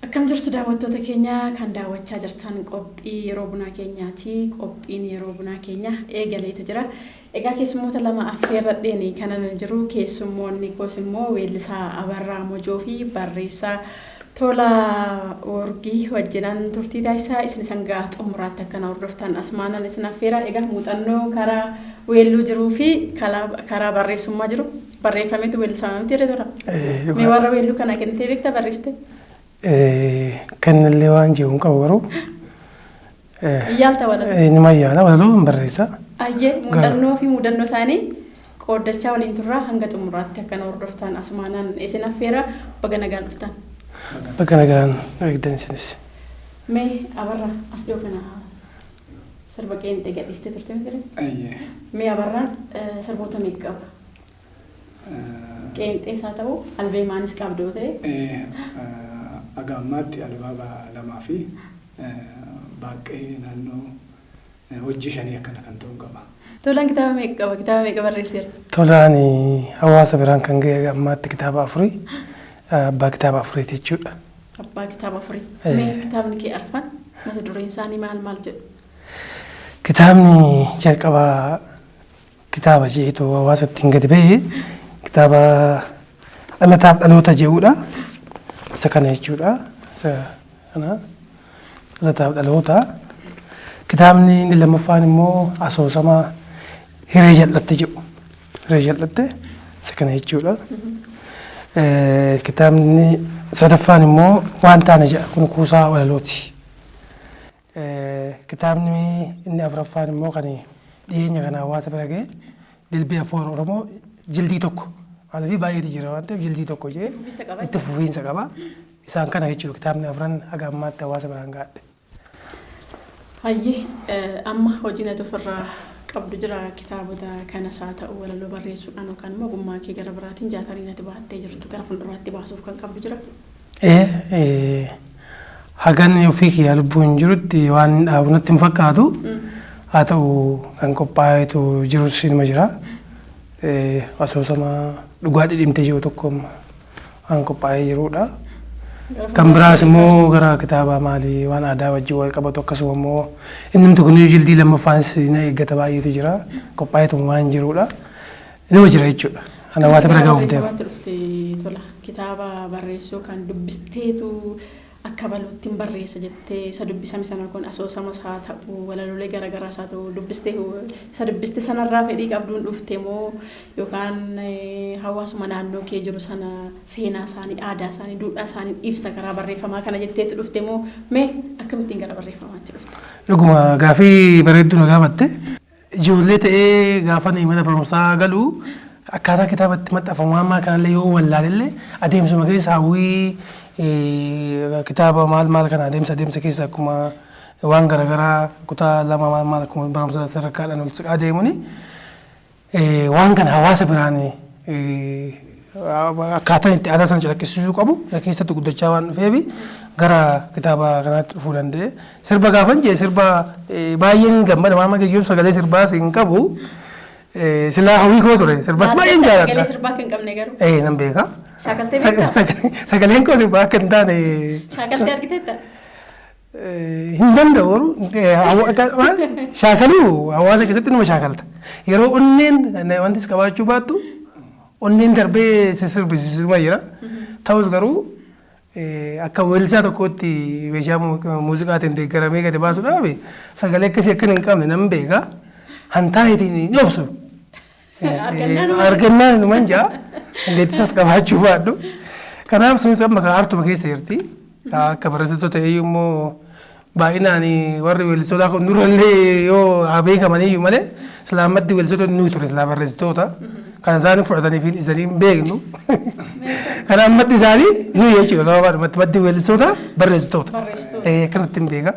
Akkam jirtu daawwattoota keenya kan daawwachaa jirtan qophii yeroo bunaa keenyaati. Qophiin yeroo bunaa keenya eegaleetu jira. Egaa keessummoota lama affeerradheeni kanan jiru. Keessummoonni koos immoo weellisaa Abarraa Mojoo fi barreessaa Tola Orgii wajjinan turtii taasisaa isin sangaa xumuraatti akkana hordoftan asmaanan isin affeera. Egaa muuxannoo karaa weelluu jiruu fi karaa barreessummaa jiru barreeffameetu weellisaa mamti irra tura. Mee warra weelluu kana kennitee beekta barreessite? Kan اللي وانجي ونكورو يالتا ولا إنما يالا ولا لو مبرزة أيه مودنو في مودنو ثاني قدرتها ولا إنترا هنگت مرات كان وردفتان أسمانا إسنا فيرا بجنا قال فتان بجنا قال نقدر نسنس مي أبرا أصله كنا سربكين تجد استترتم كده أيه مي أبرا سربوتا ميكاب كنت إساتو البيمانس كابدوته أقاماتي البابا لما في باقي نانو وجه شنيا كنتون قبا تولان كتاب ميكاب الرئيسير تولاني هواس بران كان جاي أقامات كتاب أفري أبا كتاب أفري تيجو أبا كتاب أفري مي كتاب نكي أرفان ما تدري إنساني مال جد كتابني جالك أبا كتاب جيتو هواس تنقد به كتاب الله تاب الله تجيودا سكان يجودا أنا الله تاب الله تا كتابني لما فاني مو أسوس ما هرجال لتجو هرجال لت سكان يجودا كتابني صدفاني مو وانتاني جا كن كوسا ولا لوتي كتابني إني أفرفاني مو كني ديني كنا واسبرجة للبيع فور رمو جلدي توكو هذا في باية تجرا وانت جلدي توكو جه التفوين سكابا إذا كان هيك كتابنا أفران أقامات تواصل برانقات هاي أما وجينا تفرّ قبل جرا كتاب دا كان ساعة أول لو بريسو أنا كان ما قم ماكي قال براتين جاتارين تبعت تجرتو كان فندرات تبعسوف كان قبل جرا هاكان يوفيك يا لبون جرت وان أو نتم فكادو هاتو كان كوبايتو جروسين مجرا أسوس ما لقاد الإمتجاو تكم أنكو باي يرودا كم براس مو غرا كتابة مالي وانا أدا وجوال كبتو كسو مو إنهم تكونوا جلدي لما فانس نا كتابة يتجرا كوباي تمان جرودا إنه جرا يجوا أنا واسب رجع وفدهم كتابة بريسو كان دبستيتو أكبر تيمبري سجدت سدب بسام سنة كون أسوس ما ساعات ولا لولا جرا جرا ساتو دبسته سدب بست سنة رافع ديك أبدون دفتمو يوكان هواس منانو كي جرو سنة سينا ساني آدا ساني دودا ساني إبسا كرا بري فما كان جدت دفتمو ما أكمل تيجرا بري فما تلفت لقوم غافي بريدو نغافت جولت غافني من برمسا قالوا أكادا كتابة متفهوم ما كان ليه ولا لله أديم سمعي ساوي كتابة مال كان أديم سكيس كما وان غرا كتا لما مال كم برامج سرقال أنا أديموني وان كان حواس براني كاتن أنت أدا سنجلا كيسوق أبو لكن ستوقد جوان فيبي غرا كتابة كانت فلانده سربا كافن جي سربا باين جنب ما كيجيب سكالي سربا سينكابو سلا هوي كوتوري سربا باين جالا سكالي سربا كن كم نيجرو نمبيكا سكالين كوسي باكن داني شاكل تيار كتير هندن دورو شاكلو أواسا كذا تنو شاكلت يرو أنين أنا وانتس كواجو باتو أنين دربي سسر بسسر ما يرا تاوز غرو akka weellisaa tokkotti meeshaa muuziqaatiin deeggaramee gadi baasuu dhaabe sagalee akkasii akka hin qabne nan beeka hantaayitiin ni obsu argannaan numan jaa dandeettisas qabaachuu baadhu kanaaf sunis amma hartuma keessa jirti akka barreessitoota ta'ee immoo baay'inaan warri weellistoota kun durallee yoo beekamaniyyuu malee islaammatti weellistoota nuyi ture islaa barreessitoota kan isaanii fudhatanii fi isanii hin beeknu kan ammatti isaanii nuyi jechuudha gabaabaa maddi weellistoota barreessitoota kanatti hin beeka.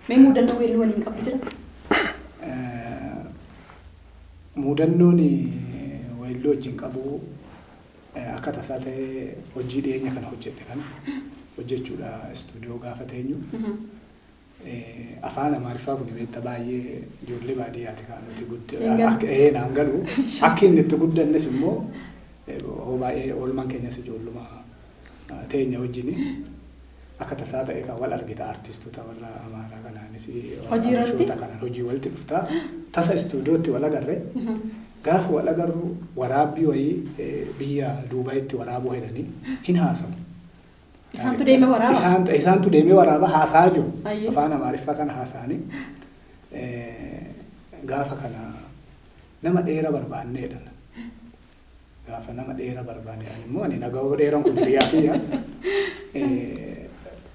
Mee mudannoo weelluu waliin qabu jira? Mudannoon weelluu wajjin qabu akka tasaa ta'ee hojii dhiyeenya kana hojjedhe kana hojjechuudha istuudiyoo gaafa teenyu afaan Amaariffaa kun beektaa baay'ee ijoollee baadiyyaati kan nuti guddee naan galu akka inni itti guddannes immoo baay'ee oolmaan keenyas ijoolluma teenya wajjini akka tasaa ta'e kan wal argita artistoota warra Amaaraa kanaanis hojii irratti kanan hojii walitti dhuftaa tasa istuudiyootti wal agarre gaafa wal agarru waraabbii wayii biyya Duubaayitti waraabuu hedanii hin haasawu. Isaantu deemee waraaba. Isaantu deemee waraaba haasaa jiru. Afaan Amaariffaa kana haasa'anii gaafa kana nama dheera barbaanneedha. Gaafa nama dheera barbaanne immoo ani nagahoo dheeran kun biyyaa biyya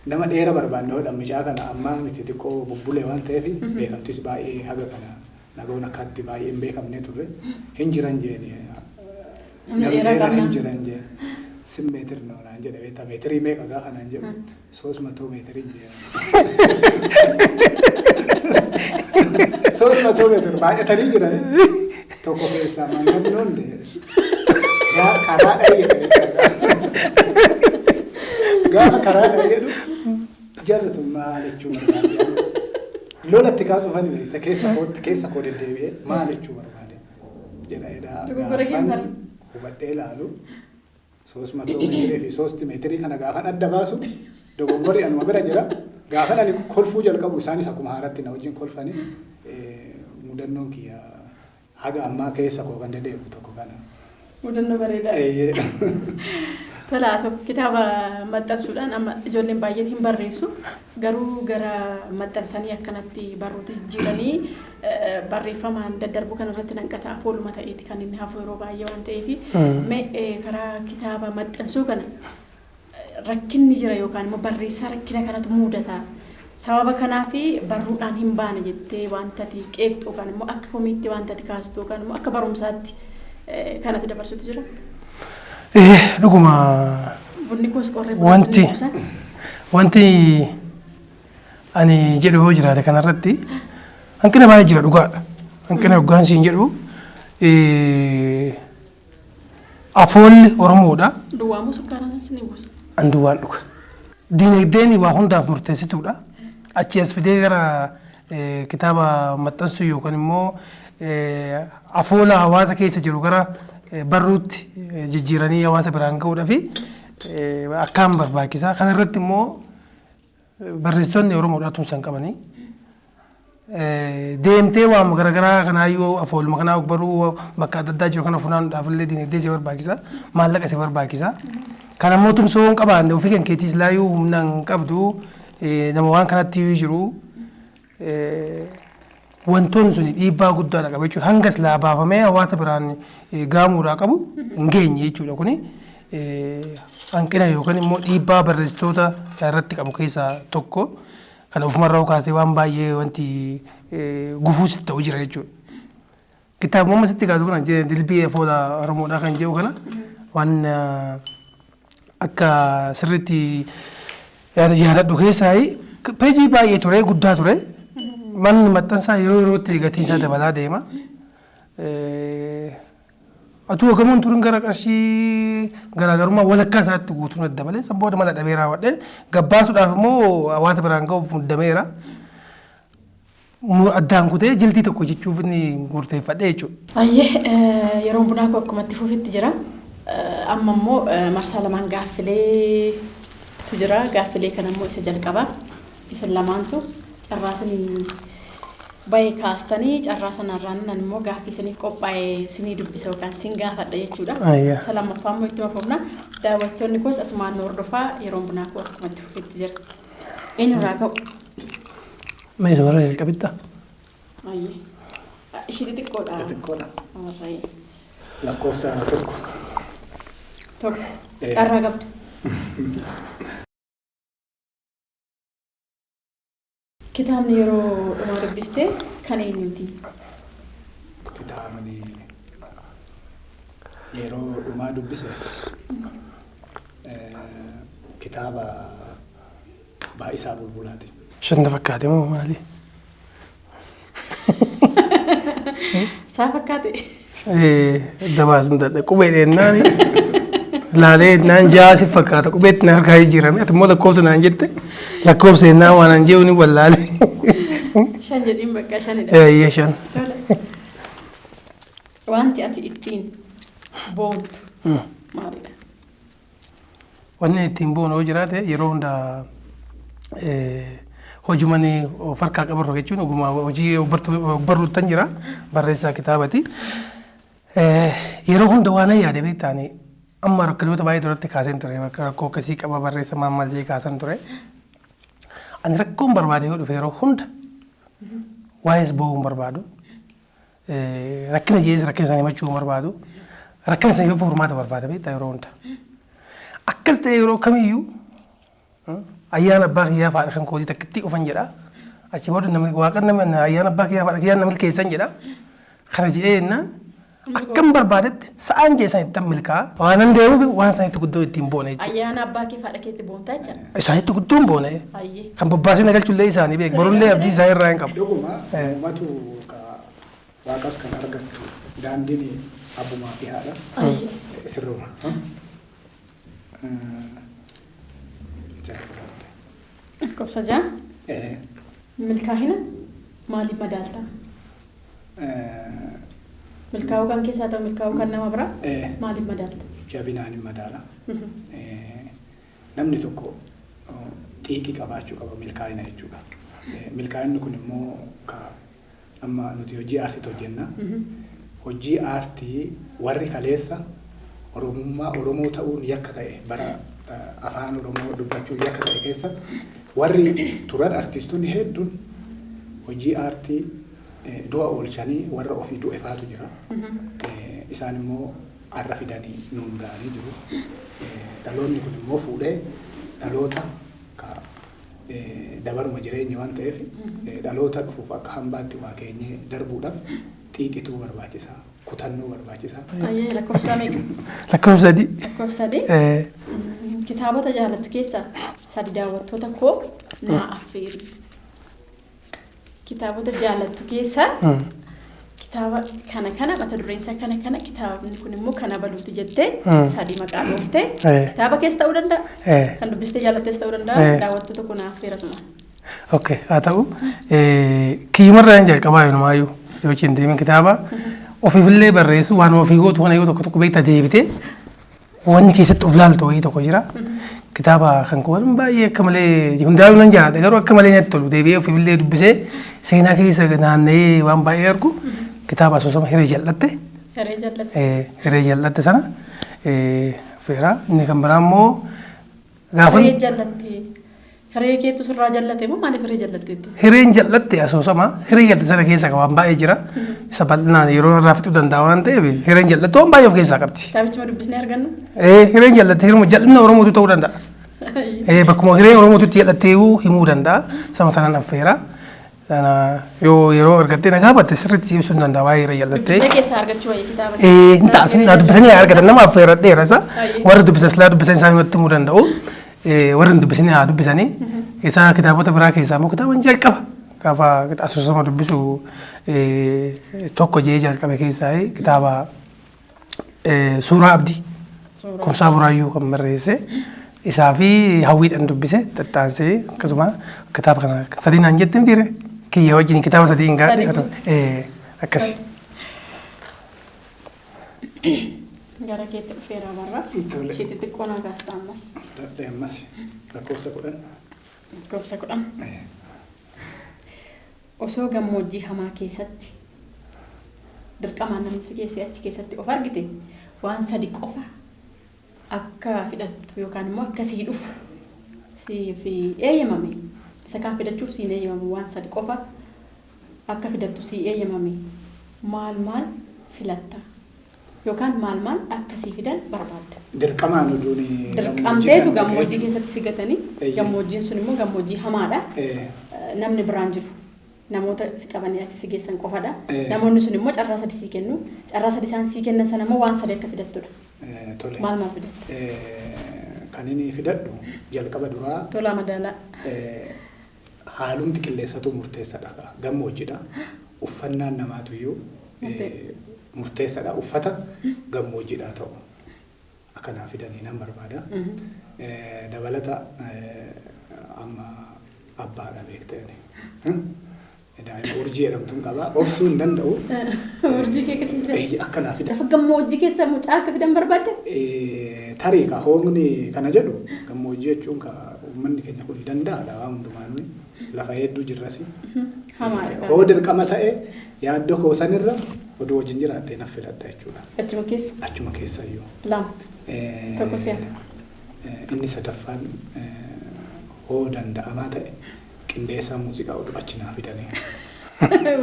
nama dheera barbaanne hodhan micaa kana amma miti xiqqoo bubbulee waan ta'eef beekamtis baay'ee haga kana nagahoon akkatti baay'ee hin beekamne turre hin jiran jeeni. Namni dheeran hin jiran jeeni. 6 meetir naan jedhe beektaa meetirii meeqa gaafa naan jedhu 300 meetirii jeeni. 300 meetir baay'atanii jiran tokko keessaa namni hundi karaa gaafa karaa jedhu jarratu maal jechuu barbaade lolatti kaasuuf ani beekta keessa koo deddeebi'ee maal jechuu barbaade jedha hubadhee ilaalu 300 meetirii fi 3 meetirii kana gaafan adda baasu dogoggorri anuma bira jira gaafan ani kolfuu jalqabu isaanis akkuma haaratti na wajjin kolfanii mudannoon kiyya haga ammaa keessa koo kan deddeebi'u tokko kana. Mudannoo bareedaa. Tolaatu kitaaba maxxansuudhaan amma ijoolleen baay'een hin barreessu garuu gara maxxansanii akkanatti barruutti jijjiiranii barreeffamaan daddarbu kanarratti hanqata afooluma ta'eeti kan inni hafu yeroo baay'ee waan ta'eef karaa kitaaba maxxansuu kana rakkinni jira yookaan immoo barreessaa rakkina kanatu mudata. Sababa kanaaf barruudhaan hin baane jettee wantati qeeqxu yookaan immoo akka komiitti wantati kaastu yookaan immoo akka barumsaatti kanatti dabarsuutu jira. Dhuguma wanti ani jedhu yoo jiraate kanarratti hanqina baay'ee jira dhugaadha. Hanqina dhugaan siin jedhu afoolli Oromoodha. Duwwaamu sukkaaraan sin buusa. Anduwaan dhuga. Diinagdeen waa hundaaf murteessituudha. Achi as fidee gara kitaaba maxxansuu yookaan immoo afoola hawaasa keessa jiru gara barruutti jijjiiranii hawaasa biraan ga'uudhaa fi akkaan barbaachisaa. Kana irratti immoo barreessitoonni Oromoodhaa tumsan qabanii deemtee waan garaagaraa kanaayyuu afooluma kanaa barruu bakka adda addaa jiru kana funaanuudhaaf illee diinagdee si barbaachisa, maallaqa si barbaachisa. Kana immoo tumsoo hin qabaanne ofii kan keetiis laayyuu humna hin qabdu nama waan kanatti jiru wantoonni sun dhiibbaa guddaadha qaba jechuudha. Hangas laa baafamee hawaasa biraan gaamuudhaa qabu hin geenye jechuudha. Kuni hanqina yookaan immoo dhiibbaa barreessitoota irratti qabu keessaa tokko. Kana ofumarraa kaasee waan baay'ee wanti gufuus ta'u jira jechuudha. Kitaabuma sitti kaasuu kana dilbii afoola Oromoodhaa kan jedhu kana waan akka sirriitti yaadadhu keessaa peejii baay'ee ture guddaa ture. Manni maxxansaa yeroo yerootti gatiin isaa dabalaa deema. Atuu gamoon turin gara qarshii garaagarummaa walakkaa isaatti guutuun adda malee booda mala dhabee raawwadhee gabbaasuudhaaf immoo hawaasa biraan ga'uuf muddameera. Addaan kutee jiltii tokko jechuuf inni murteeffadhe jechuudha. Ayyee yeroon bunaa koo akkumatti fuufitti jira. Amma immoo marsaa lamaan gaaffileetu jira. Gaaffilee kana immoo isa jalqabaa. Isin lamaantu carraasanii baay'ee kaastanii carraa sanarraan nan immoo gaaffii isiniif qophaa'ee isinii dubbisa yookaan isin gaafadha jechuudha. Isa lammaffaa immoo itti mafumna. Daawwattoonni koos asumaan hordofaa yeroon bunaa koo akkumatti fuufitti jira. Eenyurraa ka'u? Meeshaa warra jalqabittaa? Ayyee. Ishii xixiqqoodha. Xixiqqoodha. Warree. Lakkoofsa tokko. Tokko. Carraa qabda. Kitaabni yeroo dhumaa dubbiste kan eenyuuti? Kitaabni yeroo dhumaa dubbise kitaaba Baay'isaa Bulbulaati. Shanta fakkaate moo maali? Saa fakkaate? Dabaasin dadha qubee dheennaan laalee naan jaasi fakkaata qubeetti na harkaa jijjiirame ati immoo lakkoofsa naan jette lakkoofsa ennaa waan an jee'u ni wallaale. Shan jedhiin bakka shanidha. Eeyyee shan. Wanti ati ittiin boontu maalidha? wanni ittiin boonu yoo jiraate yeroo hunda hojumanii farkaa qabarru jechuun ogummaa hojii barruuttan jira barreessaa kitaabati. Yeroo hunda waan yaade beektaani amma rakkinoota baay'ee duratti kaaseen ture rakkoo akkasii qaba barreessa maammal jee kaasan ture. Ani rakkoon barbaade yoo dhufe yeroo hunda waa'ees bo'uun barbaadu rakkina jees rakkina isaanii machuu barbaadu rakkina isaanii furmaata barbaada beektaa yeroo hunda. Akkas ta'e yeroo kamiyyuu ayyaana abbaa kiyyaa faadha kan kooti takkitti dhufan jedha. Achi booda namni waaqan namni ayyaana abbaa kiyyaa faadha kiyyaa namni keessan jedha. Kana jedhee jennaan akkam barbaadetti sa'aan jeessan itti milkaa waan hin deemuuf waan isaanitti guddoo ittiin boona jechuudha. Ayyaana abbaa kee faadha keetti boontaa jecha. Isaanitti guddoon boona. Kan bobbaasee nagalchullee isaanii beeku borullee abdii isaa irraa hin qabu. Dhuguma uummatu waaqas kan argattu daandiin abbumaa fi haadha sirruma. Kobsa jaa milkaa'ina maaliif madaaltaa? Milkaa'uu kan keessaa ta'u milkaa'uu kan nama biraa maaliif madaalta? Jabinaan hin madaala. Namni tokko xiiqii qabaachuu qaba milkaa'ina jechuudha. Milkaa'inni kun immoo amma nuti hojii aartiitti hojjenna. Hojii aartii warri kaleessa Oromoo ta'uun yakka ta'e bara afaan Oromoo dubbachuun yakka ta'e keessa warri turan artiistoonni hedduun hojii aartii du'a oolchanii warra ofii du'e faatu jira. Isaan immoo har'a fidanii nuun ga'anii jiru. Dhaloonni kun immoo fuudhee dhaloota dabaruma jireenya waan ta'eef dhaloota dhufuuf akka hambaatti waa keenyee darbuudhaaf xiiqituu barbaachisaa. Kutannoo barbaachisaa. Lakkoofsa meeqa? Lakkoofsa sadii. Lakkoofsa sadii. Kitaabota jaalattu keessaa sadi daawwattoota koo naa affeeri. Kitaabota jaalattu keessaa kitaaba kana mata dureen isaa kana kitaabni kun immoo kana baluuti jettee sadi maqaa dhooftee kitaaba keessa ta'uu danda'a. Kan dubbistee jaalattees ta'uu danda'a. Daawwattoota koo naa affeera suma. Okay, haa ta'u kiyumarraa hin jalqabaa yoonumaayyu yookiin deemin kitaaba ofiifillee barreessu waan ofii gootu kana yoo tokko beektaa deebitee wanni keessatti of laaltu wayii tokko jira. Kitaaba kan kun baay'ee akka malee hundaa'uu nan jaallata garuu akka malee natti tolu deebi'ee ofiifillee dubbisee seenaa keessa naanna'ee waan baay'ee argu kitaaba asoosama hiree jallatte. Hiree jallatte sana feera inni kan biraa immoo gaafa. Hiree jallatte. Hiree keetu surraa jallate moo maaliif hiree jallatteetti? Hireen jallatte asoosama hiree jallatte sana keessa waan baay'ee jira. Isa bal'inaan yeroo irraa fixuu danda'a waan ta'eef hireen jallatte waan baay'ee of keessaa qabdi. Kitaabichuma dubbisnee argannu? Hireen jallatte hiruma jal'ina Oromootu ta'uu danda'a. Bakkuma hireen Oromootutti jallattee himuu danda'a. Sama sanaan affeera. Yoo yeroo argattee nagaa batte sirriitti ibsuu hin danda'a waa'ee hiree jallattee. Dubbisee keessaa argachuu wayii kitaaba. Hin taasisu dubbisanii argatan nama affeeradheera isa warra dubbisan silaa dubbisan isaanii nutti himuu danda'u. Warra dubbisanii haa dubbisanii isa kitaabota biraa keessaa immoo kitaabni jalqaba gaafa asoosama dubbisu tokko jee jalqabe keessaa kitaaba Suuraa Abdii Kumsaa Buraayyuu kan barreesse isaa fi hawwiidhaan dubbise tattaansee akkasuma kitaaba kana sadii naan jettiin tiire kiyya wajjin kitaaba sadii hin gaadhe akkasi. Gara keetti dhufeera barra. Isheetti xiqqoo naa gaasta ammas. Ammas lakkoofsa 10. Lakkoofsa 10. Osoo gammoojjii hamaa keessatti dirqamaan namni si keessee achi keessatti of argite waan sadi qofa akka fidhattu yookaan immoo akka sii dhufu siif eeyyamame isa kaan fidachuuf siin eeyyamame waan sadi qofa akka fidattu sii eeyyamame maal filatta? Yookaan maal akkasii fidan barbaadda. Dirqamaan oduun dirqamteetu gammoojjii keessatti si gatanii gammoojjiin sun immoo gammoojjii hamaadha. Namni biraan jiru namoota si qabanii achi si geessan qofadha. Namoonni sun immoo carraa sadi sii kennu. Carraa sadi isaan sii kennan sana immoo waan sadi akka fidattudha. Maal fidatta? Kan inni fidadhu jalqaba duraa. Tolaa madaalaa. Haalumti qilleensatu murteessaadha. Gammoojjiidha. Uffannaan namaatu iyyuu murteessaadha. Uffata gammoojjiidhaa ta'u akkanaa fidanii nan barbaada. Dabalata amma abbaadha beektanii daa'ima urjii jedhamtuun qaba. Obsuu hin danda'u. Urjii kee keessa jira. Akkanaa fida. Lafa gammoojjii keessa mucaa akka fidan barbaadde? Tarii ka hoomni kana jedhu gammoojjii jechuun ka uummanni keenya kun danda'aadha waan hundumaanuu lafa hedduu jirrasi. Hamaadha. Hoo dirqama ta'e yaaddoo koosanirra oduu wajjin jiraadhee naaf filadha jechuudha. Achuma keessa? Achuma keessa iyyuu. Lama. Tokko seena. Inni sadaffaan hoo danda'amaa ta'e qindeessaa muuziqaa oduu achi naa fidanii.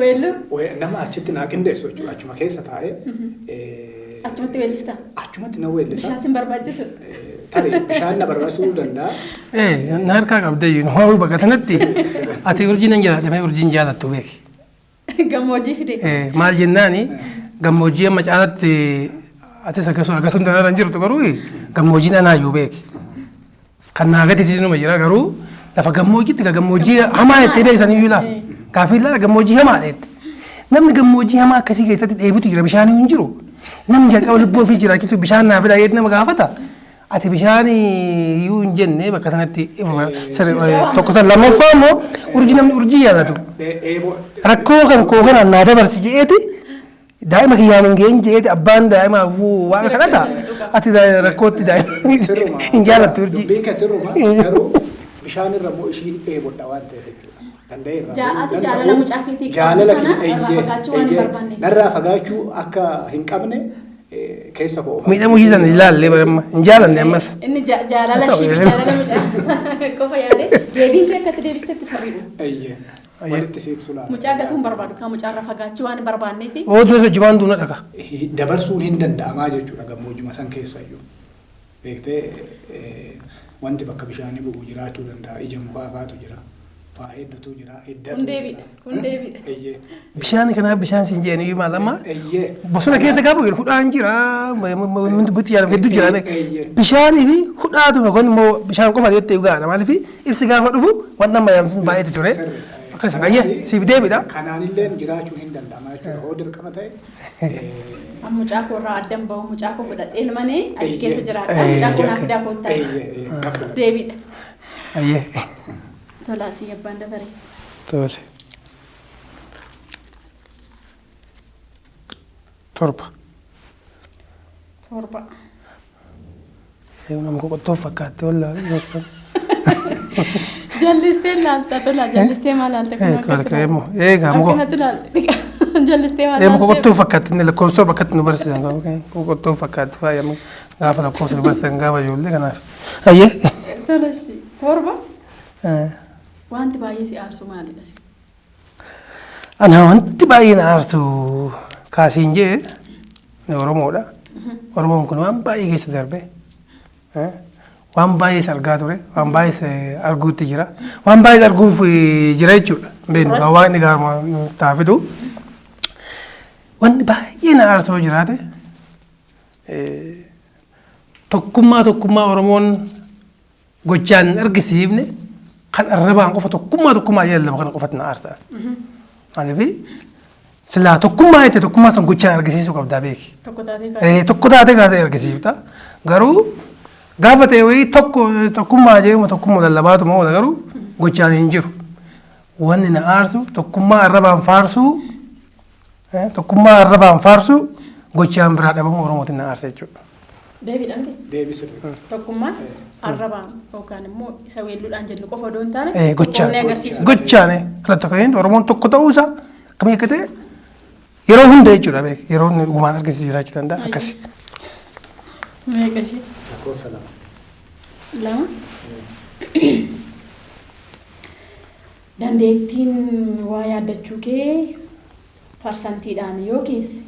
Weellu? Nama achitti naa qindeessu jechuudha. Achuma keessa taa'ee. Achumatti weellista? Achumatti na weellisa. Bishaan sin barbaachisu? Tarii bishaan na barbaachisuu danda'a. Na harkaa qabdee yoo bakka sanatti ati urjii nan jaalladha urjiin jaalattu beeki. Gammoojjii fide? Maal jennaani gammoojjii amma caalatti atis akkasuma daraaran jirtu garuu gammoojjiin anaayyuu beeki. Kan naa gadi numa jira garuu lafa gammoojjiitti gammoojjii hamaa jettee beeksisan iyyuu laa. Gaaffii laa gammoojjii hamaa dheette. Namni gammoojjii hamaa akkasii keessatti dheebutu jira bishaan hin jiru. Namni jalqaba lubbuu ofii jiraachisu bishaan naa fidaa jedhee nama gaafata. Ati bishaan iyyuu hin jenne bakka sanatti tokko san lammaffaa immoo namni urjii yaadatu. Rakkoo kan koo kanaan naa dabarsi je'eeti daa'ima kiyyaan hin ga'in je'eeti abbaan daa'ima waaqa kadhata. Ati rakkootti daa'ima hin jaalattu urjii. Dubbiin kan sirruma garuu bishaan irra immoo ishii dheebodha waan ta'eef jechuudha. Ati jaalala mucaa keetii qabu sana narraa fagaachuu akka hin qabne keessa koo. Miidhamuu ishii sana ilaallee baramma hin jaalanne ammas. Inni jaalala ishii jaalala mucaa qofa yaadee deebiin kee akkatti deebistetti sirriidha. Walitti siiqsu laata. Mucaa gatuun barbaadu kan mucaarra fagaachuu waan barbaanneef. Ootoo sochimaan duuna dhaga. Dabarsuun hin danda'amaa jechuudha gammoojjuma san keessa iyyuu. Beektee wanti bakka bishaanii bu'u jiraachuu danda'a ija mukaa faatu jira. Waa hedduutu jira. Kun deebiidha. Bishaan kanaaf bishaan siin jeen iyyuu maal amma bosona keessa gaafa jiru hudhaan jira butti jaalama hedduu jira bishaanii fi hudhaatu kun immoo bishaan qofa jettee dhugaadha maaliif ibsi gaafa dhufu wanta amma yaamsin baay'eetu ture akkasuma ayyee siif deebiidha. Kanaanillee jiraachuun hin danda'ama jechuudha hoo dirqama ta'e. Mucaa koo irraa addan bahu mucaa koo fudhadhee ilmanii achi keessa jiraata mucaa koo naaf fidaa koottaa deebiidha. Ayyee. Tolaa si abbaan dabaree. Tole. Torba. Nama qoqqottoof fakkaatte wallaahi. Jallistee laalta tola jallistee maal laalta kun eegaa muko jallistee maal laalta qoqqottoof fakkaatte inni lakkoofsa bakkatti nu barsiisan qoqqottoof fakkaatte faayamee gaafa lakkoofsa nu barsiisan gaafa ijoollee kanaaf. Ayyee. Tola torba. Wanti baay'ee si aarsu maalidha? Ana wanti baay'ee na aarsu kaasiin jee ni Oromoodha. Oromoon kun waan baay'ee keessa darbe. Waan baay'ee argaa ture. Waan baay'ee arguutti jira. Waan baay'ee arguuf jira jechuudha. Beenu waan inni gaaruma taafidu. Wanti baay'ee na aarsu jiraate tokkummaa Oromoon gochaan argisiifne kan arrabaan qofa tokkummaa jedhama kana qofatti na aarsa. Maaliif silaa tokkummaa jettee tokkummaa san gochaan argisiisuu qabdaa beeki. Tokko taatee kaasee argisiifta. Garuu gaafa ta'e wayii tokkummaa jeema tokkummaa lallabaatu moo garuu gochaan hin jiru. Wanni na aarsu tokkummaa arrabaan faarsuu gochaan biraa dhabamu Oromootiin na aarsa jechuudha. Deebiidhaan Deebisuu. Tokkummaan arrabaan yookaan immoo isa weelluudhaan jennu qofa odoo hin taane gochaan kallattii akkamiin Oromoon tokko ta'uusaa akkamii akka ta'e yeroo hunda jechuudha beek yeroo dhugumaan argisiisu jiraachuu danda'a akkasi. Meeqa ishee? Lakkoofsa lama. Dandeettiin waa yaaddachuu kee parsantiidhaan yoo keesse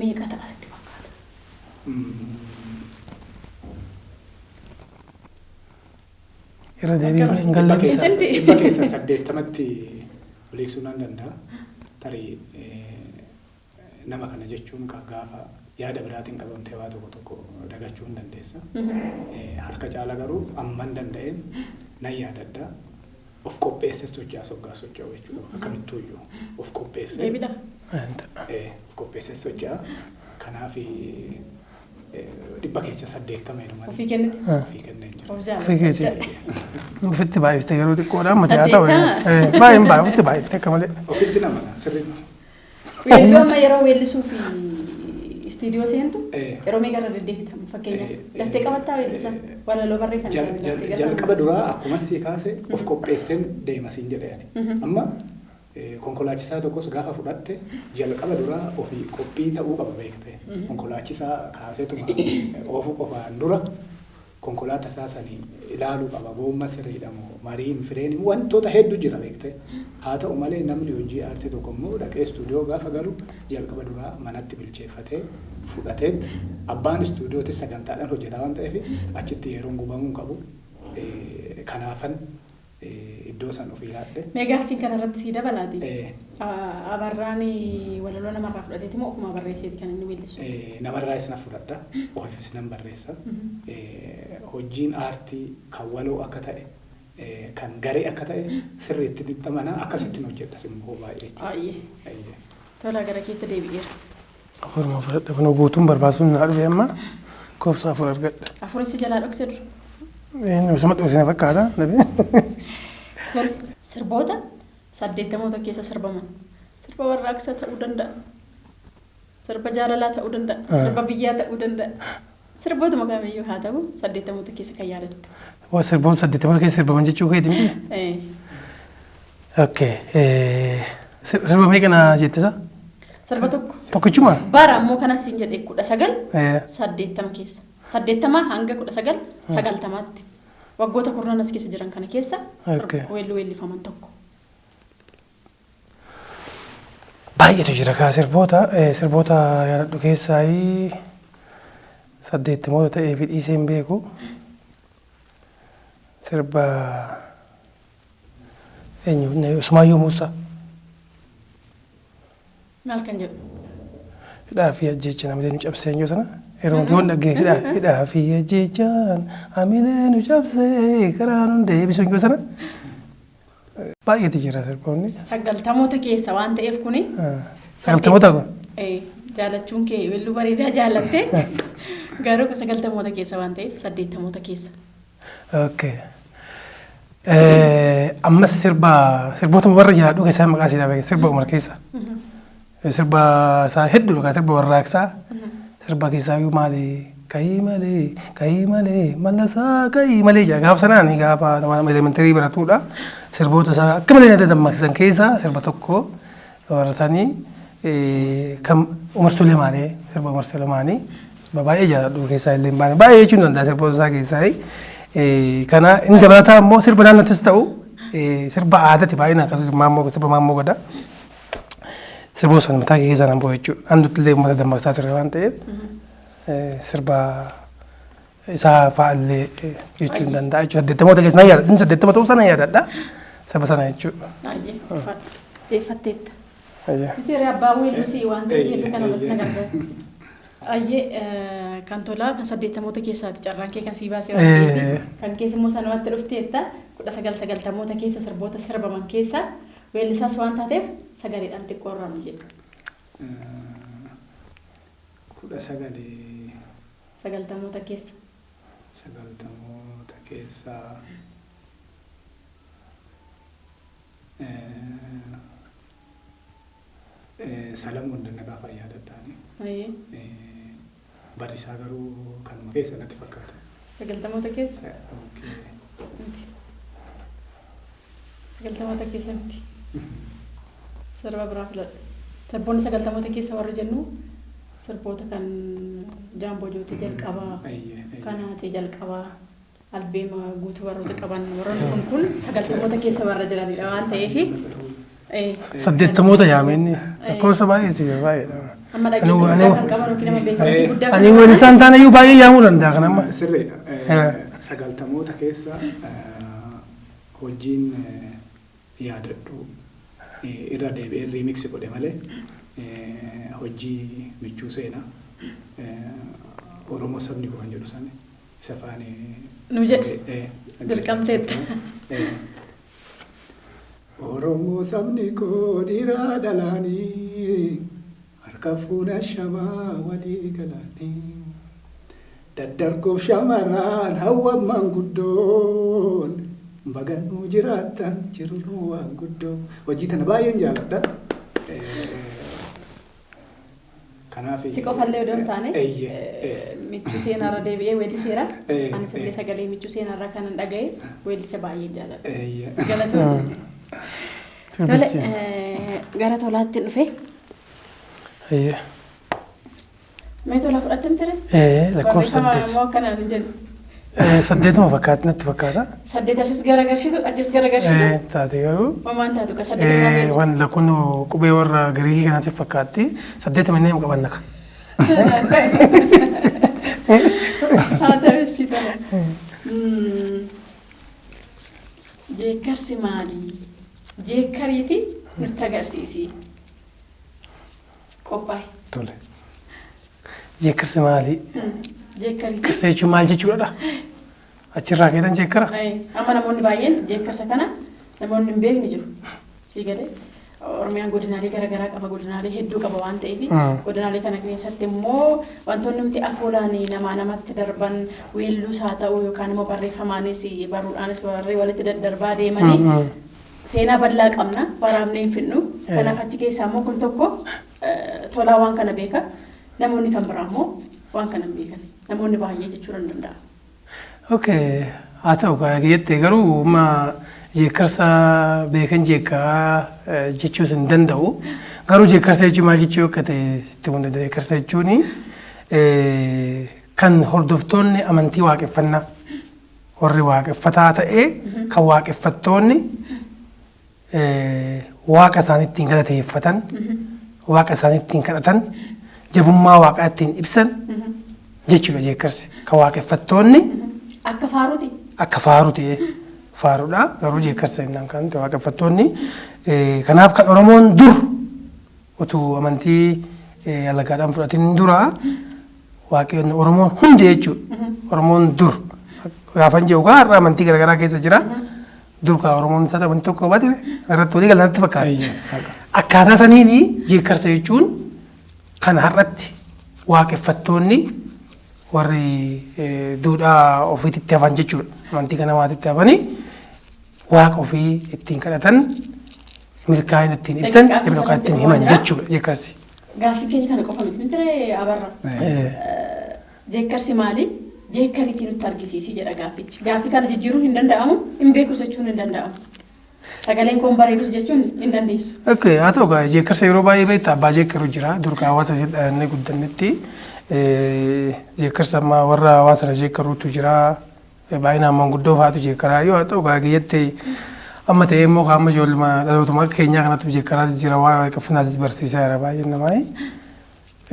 meeqa ta'a sitti fakkaata? Irra deebiin hin galle dhibba keessa 80tti waliiksuu nan danda'a. Tarii nama kana jechuun gaafa yaada biraatiin qabamtee waa tokko dagachuu hin dandeessa. Harka caala garuu amman danda'een nan yaadadha. Of qopheessee socho'aa socho'aa jechuudha. Akkamittuu iyyuu of qopheessee. Deebidha. Of qopheessee socho'aa. Kanaaf dhibba keessa 80 jedhama. Ofii kennite? Ofii kennee jira. Of Fikirti. jaalladha. Ofitti baay'iftee yeroo xiqqoodhaan mata haa ta'u. Baay'een baay'ee ofitti baay'iftee akka malee. Ofitti nama sirriitti. Weelluu amma yeroo weellisuu fi istiidiyoo seentu yeroo meeqa irra deddeebitamu fakkeenyaaf daftee qabattaa weellisaa walaloo barreeffame jalqaba duraa akkuma sii kaase of qopheesseen deema siin jedhani. Amma konkolaachisaa tokkos gaafa fudhatte jalqaba duraa ofii qophii ta'uu qaba beekte. Konkolaachisaa kaaseetuma oofuu qofaan dura konkolaataa isaa sanii ilaaluu qaba. Goomma sirriidha moo mariin fireen wantoota hedduu jira beekte. Haa ta'u malee namni hojii aartii tokko immoo dhaqee istuudiyoo gaafa galu jalqaba duraa manatti bilcheeffatee fudhateet abbaan istuudiyootti sagantaadhaan hojjetaa waan ta'eef achitti yeroon gubamuu qabu. Kanaafan iddoo san ofii yaadde. Meegaaffiin kanarratti sii dabalaati. Abarraan walaloo namarraa fudhateeti moo ofuma barreesseeti kan inni weellisu? Namarraa isna fudhadha. Ofiis nan barreessa. Hojiin aartii kan waloo akka ta'e kan garee akka ta'e sirriitti dhiphamana akkasittiin hojjedhas immoo baay'ee. Baay'ee. Tola gara keetti deebi'eera. Afuruma fudhadha kun guutuun barbaasuun na dhufe amma koofsa afur argadha. Afuris jalaa dhokse dura. Osuma dhoksine fakkaata. Sirboota 80 keessa sirbaman. Sirba warraaqsaa ta'uu danda'a. Sirba jaalalaa ta'uu danda'a. Sirba biyyaa ta'uu danda'a. Sirbootuma kamiyyuu haa ta'u 80 keessa kan yaadattu. Waa sirboota 80 keessa sirbaman jechuu keeti miti? Okay. Sirba meeqana jettisa? Sirba tokko. Tokkichuma? Bara ammoo kana siin jedhee 19 80 keessa. 80 hanga 19 90tti. Waggoota kurnan as keessa jiran kana keessa weelluu weellifaman tokko. Baay'eetu jira kaa sirboota yaadadhu keessaa 80 ta'ee fi dhiisee hin beeku. Sirba eenyu Sumaayyoo Muusaa. Maal kan jedhu? Hidhaa fi ajjeecha namni nu cabsee eenyu sana? Yeroo yoon dhaggee hidhaa fi ajjeechaan hamilee nu cabsee karaa nu deebisu eenyu sana? Baay'eetu jira sirboonni. 90 keessa waan ta'eef kuni. 90 kun? Jaalachuun kee weelluu bareedaa jaalattee garuu 90 keessa waan ta'eef 80 keessa. Okay. Ammas sirboota warra yaaduu keessaa maqaa siidaa beekee sirba umar keessa. Sirba isaa hedduudha sirba warraaqsaa. Sirba keessaa iyyuu maali kayii malee mallasaa kayii malee jaa gaafa sanaan gaafa elementarii baratuudha. Sirboota isaa akka malee nyaata dammaqsan keessaa sirba tokko warra sanii kan Umar Sulemaanii sirba Umar Sulemaanii baay'ee jaalladhu keessaa illee baay'ee baay'ee jechuun danda'a sirboota isaa keessaa. Kana inni dabalataa immoo sirba naannottis ta'u sirba aadaati baay'inaan akkasumas sirba maammoo godha. Sirboota sana mataa keessaa nan bo'e jechuudha. Andutti illee uummata dammaqsaa ture waan ta'eef sirba isaa fa'aallee jechuun danda'a jechuudha. 80 keessa nan yaadadha. 80 ta'uu sana yaadadha. Sirba sana jechuudha. Deeffatteetta. Fira abbaa weellusii waan ta'eef hedduu kanarratti nagargara. Ayyee kan tolaa kan 80 keessaati carraan kee kan sii baasee waan ta'eef kan keessa immoo sanumatti dhufteetta 1990 keessa sirboota sirbaman keessa weellisaas waan taateef sagaleedhaan xiqqoo irraa nu jedhu. 90 keessa. 90 keessa. Salamuun Dannaqaa fayyaa daddaani. Barisaa garuu kanuma keessa natti fakkaata. 90 keessa. 90 keessa miti. Sirba biraa filadha. Sirboonni 90 keessa warra jennu sirboota kan Jaamboo Jootee jalqabaa, kan Haacee jalqabaa, albeema guutuu warroota qaban warroonni kun 90 keessa warra jiranidha waan ta'eef. 80 yaameenni lakkoofsa baay'eetu jira baay'eedha. Amma dhaggeeffannaa kan qaban yookiin nama beekamtii guddaa kan ani weellisaan taane iyyuu baay'ee yaamuu danda'a kan amma. Sirriidha. 90 keessa hojiin yaadadhu irra deebi'ee riimiksi godhe malee hojii michuu seenaa Oromoo sabni koo kan jedhu sana isa faani nu jedhe dirqamteetta. Oromoo sabni koo dhiiraa dhalaanii harka fuuna shamaa walii galanii daddargoof shamarran hawwamman guddoon baganuu jiraatan jirunuu waan guddoo hojii tana baay'een jaalladha. Kanaaf si qofallee odoon taane michuu seenarra deebi'ee weelliseera. Ani sallee sagalee michuu seenarra kanan dhagaye weellicha baay'een jaalladha. Galatoomna. Tole gara tolaatti dhufe. Mee tola fudhattan ture? Lakkoofsa 8. Moo kanaan hin jennu? 8 fakkaata natti fakkaata. 8 asis garagarshitu achis garagarshitu. Taate garuu. Mamaan taatu ka 8 waan lakkoon qubee warra Giriikii kanaatti fakkaatti 8 manneen qabanna ka. Haa ta'uushi tola. Jeekkarsi maali? Jeekkariiti nutti agarsiisi. Qophaa'e. Tole. Jeekkarsi maali? Jeekkariiti. Kirsa jechuun maal jechuudha? Achirraa keetan jeekkara? Amma namoonni baay'een jeekkarsa kana namoonni hin beekne jiru. Sii galee Oromiyaan godinaalee garaagaraa qaba, godinaalee hedduu qaba waan ta'eef godinaalee kana keessatti immoo wantoonni nuti afoolaan namaa namatti darban weelluus haa ta'u yookaan immoo barreeffamaanis baruudhaanis warree walitti daddarbaa deemanii seenaa bal'aa qabna waraabnee hin fidnu. Kanaaf achi keessaa immoo kun tokko tolaa waan kana beeka. Namoonni kan biraa immoo waan kana hin beekan. Namoonni baay'ee jechuun hin danda'amu. Okay, haa ta'u jettee garuu jeekkarsa beekan jeekkaraa jechuus hin danda'u. Garuu jeekkarsa jechuun maal jechuu akka ta'e sitti hunda jeekkarsa jechuun kan hordoftoonni amantii waaqeffannaa warri waaqeffataa ta'ee kan waaqeffattoonni waaqa isaanii ittiin galateeffatan waaqa isaanii ittiin kadhatan jabummaa waaqaa ittiin ibsan jechuudha jeekkarsi kan waaqeffattoonni akka faaruuti. Akka faaruuti faaruudha garuu jeekkarsa innaan kan waaqeffattoonni kanaaf kan Oromoon dur utuu amantii alagaadhaan fudhatin dura waaqni Oromoon hundi jechuudha Oromoon dur gaafan jedhu har'a amantii garaagaraa keessa jira dur kan Oromoon isaa amantii tokko baatire irratti walii galatti fakkaata akkaataa saniini jeekkarsa jechuun kan har'atti waaqeffattoonni warri duudhaa ofiitti hafan jechuudha. Amantii kana waatitti hafanii waaqa ofii ittiin kadhatan milkaa'ina ittiin ibsan yookaan ittiin himan jechuudha jeekkarsi. Gaaffii keenya kana qofa miti mintire abarra. Jeekkarsi maali? Jeekkariitiin nutti argisiisi jedha gaaffichi. Gaaffii kana jijjiiruun hin danda'amu, hin beekus jechuun hin danda'amu. Sagaleen kun bareedus jechuun hin dandeessu. Okay, haa ta'u jeekkarsa yeroo baay'ee beektaa abbaa jeekkaru jira durka hawaasa jedhamee guddannetti. Jeekkarsa amma warra hawaasa jeekkaruutu jira baay'inaan manguddoo fa'aatu jeekkaraa yoo haa ta'u gaageeyyatti amma ta'ee immoo qaama ijoolluma dhalootuma keenyaa kanatti jeekkaraa jira waa waaqeffannaatis barsiisaa jira baay'een namaa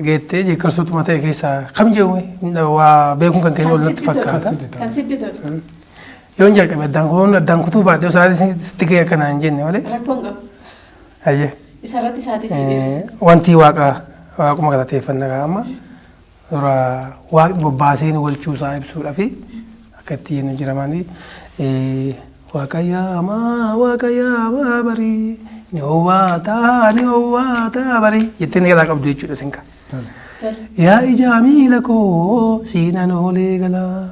geettee jeekkarsootuma ta'e keessaa kam jedhume waa beekuun kan kennu walitti fakkaata. Kan sitti tolu. Yoon jalqabe addaan kutuu baadhee osoo sitti gahee akkanaa hin jenne malee. Rakkoon qabu. Ayyee. Isarratti isaatii si deebisa. Wanti waaquma galateeffannaa qaama. Dura waaqni bobbaasee nu walchuusaa ibsuudhaa fi akka itti jennu jiramanii waaqayyaamaa barii ni howwaataa barii jettee ni galaa qabdu jechuudha sinka. Yaa ijaa miila koo siinan oolee galaa.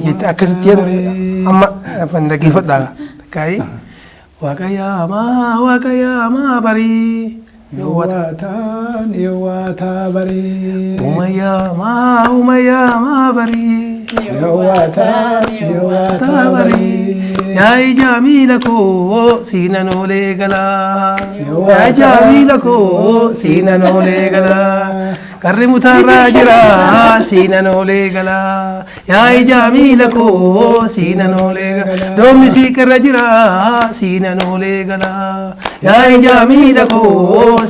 Jette akkasitti jennu amma dhaggeeffadhaa takkaayi waaqayyaamaa barii. Yawata bari. Umayama bari. Yawata bari. Yaa jamila ko sinanole gala. Yaa jamila ko sinanole gala. Karri mutarra jira sinanole gala. Yaa jamila ko sinanole gala. Doomni sikarra jira sinanole gala. Yaa jamila ko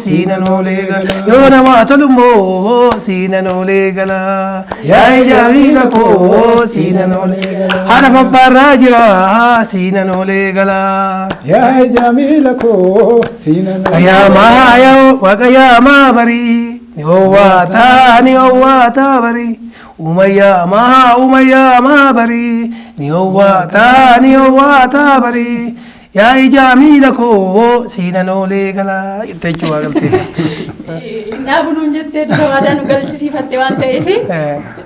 sinanole gala. Yoo nama tolummoo sinanole gala. Yaa jamila ko sinanole gala. Haadha babbaarra jira sinanole gala. Yaa jamila ko sinanole gala. Waaqayyaamaa barii. Ni howwata bari. Umayama bari. Ni howwata bari. yaa ijaa miila koo siinan oolee galaa jettee jechuudha galtee. Naabunuun jettee dura waadaan nu galchisiifatte waan ta'eef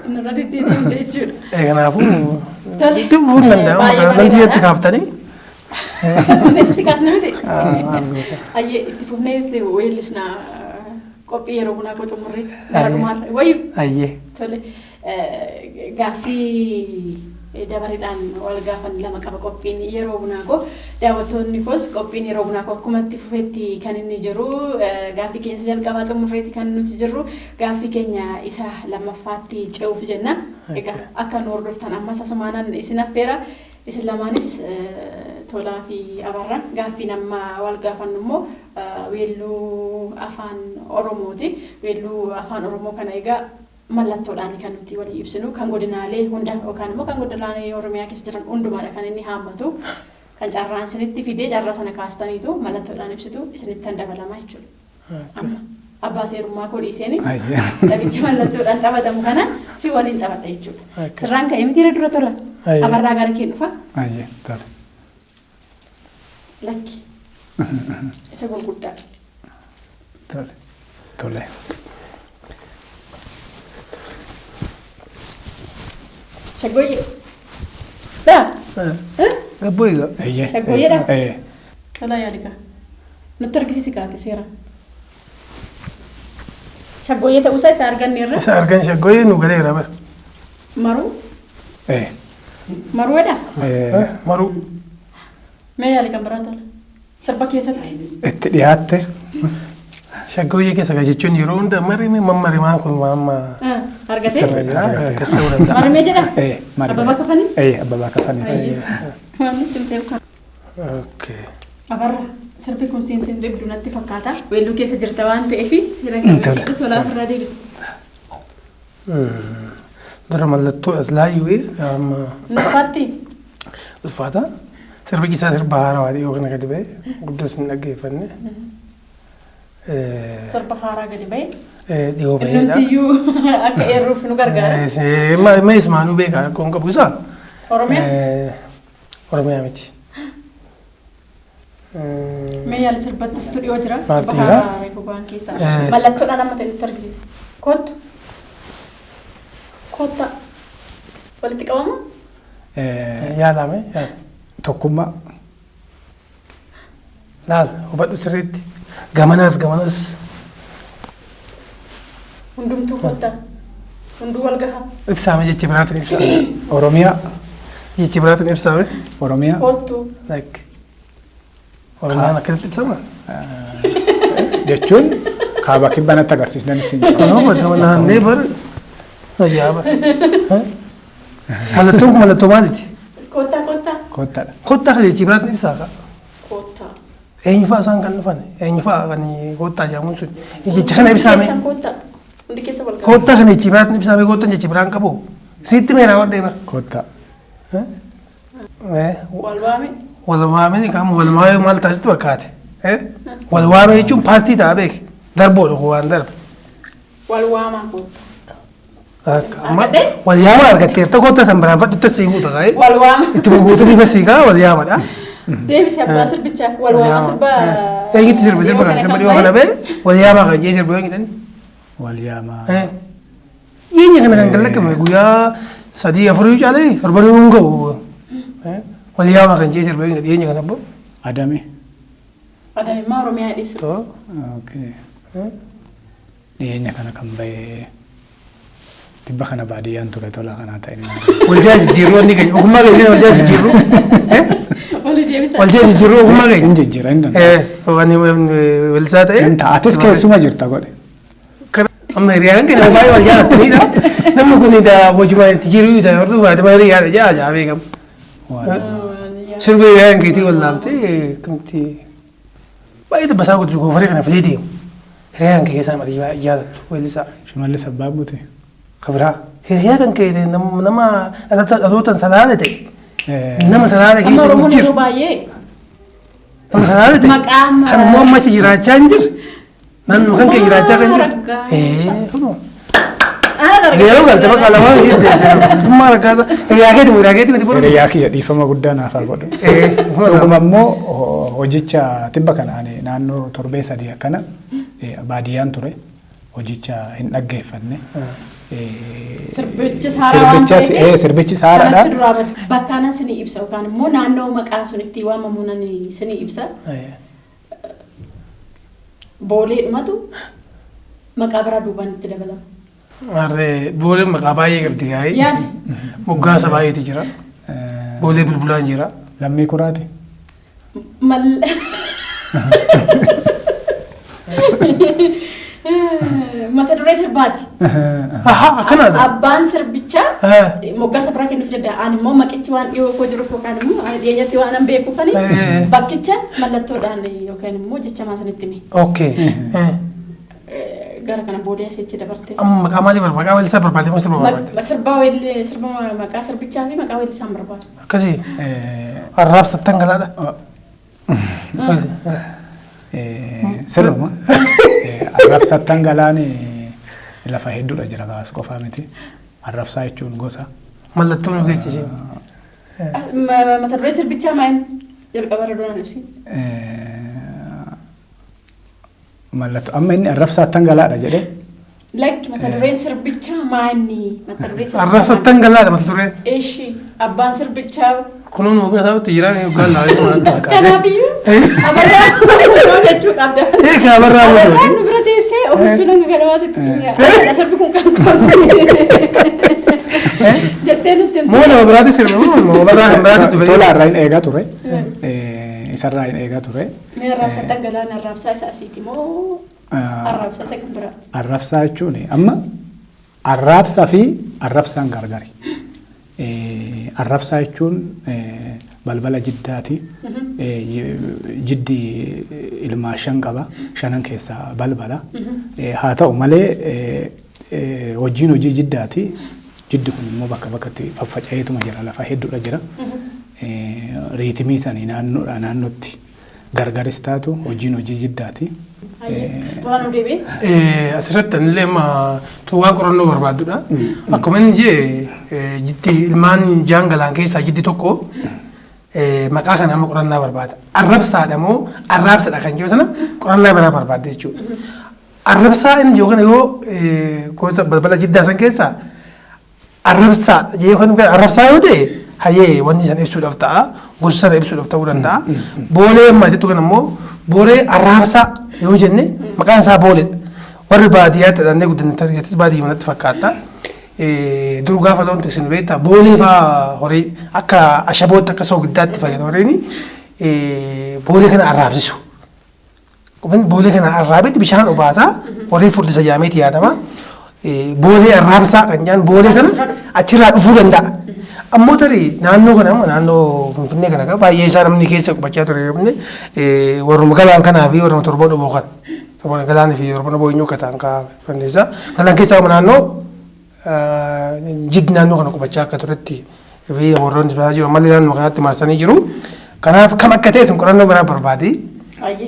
nurra deddeebi'u jechuudha. Kanaafuu itti fuun danda'amu namni itti kaaftanii. Nesitti kaasna miti. Ayyee itti fufnee weellisnaa qophii yeroo bunaa koo xumurree gara dhumaarra wayyu. Ayyee. Tole gaaffii dabareedhaan wal gaafan lama qaba qophiin yeroo bunaa koo daawwattoonni koos qophiin yeroo bunaa koo akkuma itti fufeetti kan inni jiru gaaffii keenya jalqabaa xumurreetti kan nuti jirru gaaffii keenya isa lammaffaatti ce'uuf jenna. Egaa akka nu hordoftan ammas asumaanan isin affeera isin lamaanis Tolaa fi Abarraa gaaffii nama wal gaafannu immoo weelluu afaan Oromooti. Weelluu afaan Oromoo kana egaa mallattoodhaan kan nuti walii ibsinu kan godinaalee hunda yookaan immoo kan godinaalee Oromiyaa keessa jiran hundumaadha kan inni haammatu kan carraan isinitti fidee carraa sana kaastaniitu mallattoodhaan ibsitu isinitti kan dabalamaa jechuudha. Amma abbaa seerummaa koo dhiiseeni dhabicha mallattoodhaan taphatamu kana si waliin taphadha jechuudha. Sirraan ka'ee miti dura tola. Abarraa gara kee dhufa. Lakki. Isa gurguddaa. Tole. Shagoye. Dah. Gabboy ga. Shagoye dah. Tolaa yaadika. Nutti argisiisi kaate seera. Shagoye ta'uusaa isa arganneerra. Isa argan shagoye nu galeera bara. Maruu. Maruudha. Maruu. Mee yaali kan biraa tola. Sirba keessatti. Itti dhiyaatte. Shagoye keessa jechuun yeroo hunda marime mammarimaa kun mamma. Argatee. Sirra jira akkas ta'uu danda'a. Marimee jedha. Abbabaa kafanii. Abbabaa kafanii. Waan nutti himtee kan. Okay. Abarraa sirbi kun siin dhibdu natti fakkaata. Weelluu keessa jirta waan ta'eef seera keessatti tolaa irraa deebisa. Dura mallattoo as laayyuu amma. Nufaatti. Ulfaata. Sirbi isaa sirba haaraa dhiyoo kana gadi ba'e guddoo sin dhaggeeffanne. Sirba haaraa gadi ba'e. Dhiyoo ba'eedha. Nuti akka eerruuf nu gargaara. Ma ismaanuu beekaa akkoon qabu isaa. Oromiyaa. Oromiyaa miti. Mee yaala sirbatti situ dhiyoo jira. Maaltu jira? Reefubaan keessaa. Mallattoodhaan amma ta'e nutti argisiisa. Kottu. Kotta. Walitti qabama? Yaalame. Tokkummaa. Laal hubadhu sirriitti. Gamanaas. Hundumtuu kotta. Hunduu wal gaha. Ibsaame jechi biraatiin ibsaame. Oromiyaa. Jechi biraatiin ibsaame. Oromiyaa. Kottu. Oromiyaan akkasitti ibsama. Jechuun kaaba kibbanatti agarsiisnan isin. Kanuma naannee bara. Ajaa'aba. Mallattoon kun mallattoo maaliiti? Kottaadha. Kottaa kan jechi biraatiin ibsaa. Kottaa. Eenyu fa'aa isaan kan dhufan? Eenyu fa'aa kan kottaa jedhamuun sun? Jecha kana ibsaame. Hundi keessa wal gaha. Kottaa kan jechi biraatiin ibsaame kottaan jechi biraan qabu. Sitti meeraa wadhee bara. Kottaa. Wal waame. Walwaamee kan walwaamee maal taasistu fakkaate? Walwaamee jechuun paastii ta'a beek darboodha waan darbe. Wal waamaa kotta. Wal yaama argatteerta kotta san biraan fadhutti asii guuta kaa'ee. Wal waama. Itti guutuu bifa siigaa wal yaamadha. Deebisee abbaa sirbichaa wal waama sirba. Eenyutti sirba kan sirba dhiyoo kana ba'e wal yaamaa kan jee sirba yoo jedhani. Wal yaamaa. Dhiyeenya kana kan kallaqame guyyaa 3-4 caalee torban hin ga'u. Wal yaamaa kan jee sirba yoo dhiyeenya kana abbo. Adame. Adameemmaa Oromiyaa dhiyeessa. Dhiyeenya kana kan ba'e. Tibba kana baadiyyaan ture tola kanaa ta'e. Waljaa jijjiirruu wanni keenya ogummaa keenya waljaa jijjiirruu. Waljaa jijjiirruu ogummaa keenya. Hin jijjiira hin danda'u. Waan walisaa ta'e. Atis keessuma jirta godhe. Amma hiriyaa kan kennamu baay'ee wal jaalataniidha. Namni kun wajjuma itti jiru hordofuu fayyadama hiriyaadha jaa jaa beekamu. Sirba hiriyaa kan keetii wal laaltee kamti baay'ee dabbasaa guddisuu goofaree kana filee deemu. Hiriyaa kan keessaa matii jaalatu walisaa. Shimallis abbaa buute. Kabira hiriyaa kan keete nama dhalootaan salaale ta'e nama salaale keessa hin jiru. Nama salaale ta'e kan immoo ammachi jiraachaa hin jiru. Naannoo kan kee jiraachaa kan jiru. Zeeroo galte bakka lama hidde summaa rakkaasa hiriyaa keeti bulu. Hiriyaa kiyya dhiifama guddaa naaf haa godhu. Dhuguma immoo hojicha tibba kanaan naannoo torbee sadii akkana baadiyyaan ture hojicha hin dhaggeeffanne. Sirbichi saaraadha. Bakka anan sinii ibsa yookaan immoo naannoo maqaa sun itti waamamuun sinii ibsa. Boolee dhumatu maqaa biraa duubaan itti dabalama. Harree booleen maqaa baay'ee qabdi gaa'ee. Yaade. Moggaasa baay'eetu jira. Boolee bulbulaan jira. Lammii kuraati. Mata duree sirbaati. Akkanaadha. Abbaan sirbichaa moggaasa biraa kennuuf danda'a. Ani immoo maqichi waan dhiyoo koo jiruuf yookaan immoo dhiyeenyatti waan an beeku kani bakkicha mallattoodhaan yookaan immoo jecha maasanitti himi. Okay. Gara kana booda asitti dabarte. Amma maqaa maalii barbaada? Maqaa weellisaa barbaade moo sirba barbaade? Sirba maqaa sirbichaa fi maqaa weellisaan barbaada. Akkasii. Arraabsattan galaadha. Sirruma. Arrabsattan galaan lafa hedduudha jira gaas qofaa miti. Arrabsaa jechuun gosa. Mallattoon nu geechise. Mata duree sirbichaa maal jalqaba irra doonaan ibsi. Mallattoo amma inni arrabsattan galaadha jedhee. Lakki mata dureen sirbichaa maani? Mata duree sirbichaa. Arrabsattan galaadha mata dureen. Eeshi abbaan sirbichaa. Kunuun nu bira taa'utti jiraan yookaan laalis maal ta'a? Kanaafiyyuu abarraa jechuu qabda. Abarraa abarraa nu bira teessee ofiitu nama gadamaa sitti cimee sirbi kun kan jettee nutti moo nama biraatti sirbi moo abarraa hin biraatti dhufe. Tola irraa hin eegaa ture. Isarraa hin eegaa ture. Mee arraabsattan galaan arraabsaa isaa asiiti moo arraabsaa isa kan biraatti? Arraabsaa jechuun amma arraabsaa fi arraabsaan gargari. Arrabsaa jechuun balbala jiddaati. Jiddi ilmaa 5 qaba. 5 keessaa balbala. Haa ta'u malee hojiin hojii jiddaati. Jiddi kun immoo bakka bakkatti faffaca'eetuma jira. Lafa hedduudha jira. Riitimii sanii naannootti gargaris taatu hojiin hojii jiddaati. Asirratti illee tuwaa qorannoo barbaadudha. Akkuma inni jee jiddi ilmaan jaangalaan keessaa jiddi tokko maqaa kana amma qorannaa barbaada. Arrabsaadha moo arraabsadha kan jiru sana qorannaa biraa barbaadde jechuudha. Arrabsaa inni jiru kana yoo gosa balbala jiddaa san keessaa arrabsaa jee kan arrabsaa yoo ta'e hayyee wanti san ibsuudhaaf ta'a. Gosa sana ibsuudhaaf ta'uu danda'a. Boolee amma jettu kan ammoo boolee arraabsaa yoo jenne maqaan isaa booledha. Warri baadiyyaatti dhannee guddinatti argatis baadiyyaa manatti fakkaata. Dur gaafa loon tiksin beektaa boolee fa'aa horii akka ashabootti akka soogiddaatti fayyada horiin boolee kana arraabsisu. Boolee kana arraabetti bishaan obaasaa horii furdisa jaameeti yaadama. Boolee arraabsaa kan jedhan boolee sana achirraa dhufuu danda'a. Ammoo tarii naannoo kana amma naannoo Finfinnee kana baay'ee isaa namni keessa qubachaa ture yoo warruma galaan kanaa fi warruma torban dhuboo kan torban galaanii fi torban dhuboo eenyu akka ta'an dandeessa. Galaan keessaa amma naannoo jiddi naannoo kana qubachaa akka turetti fi warroonni biraa jiru ammallee naannoo kanatti marsanii jiru. Kanaaf kam akka ta'e sun qorannoo biraa barbaade.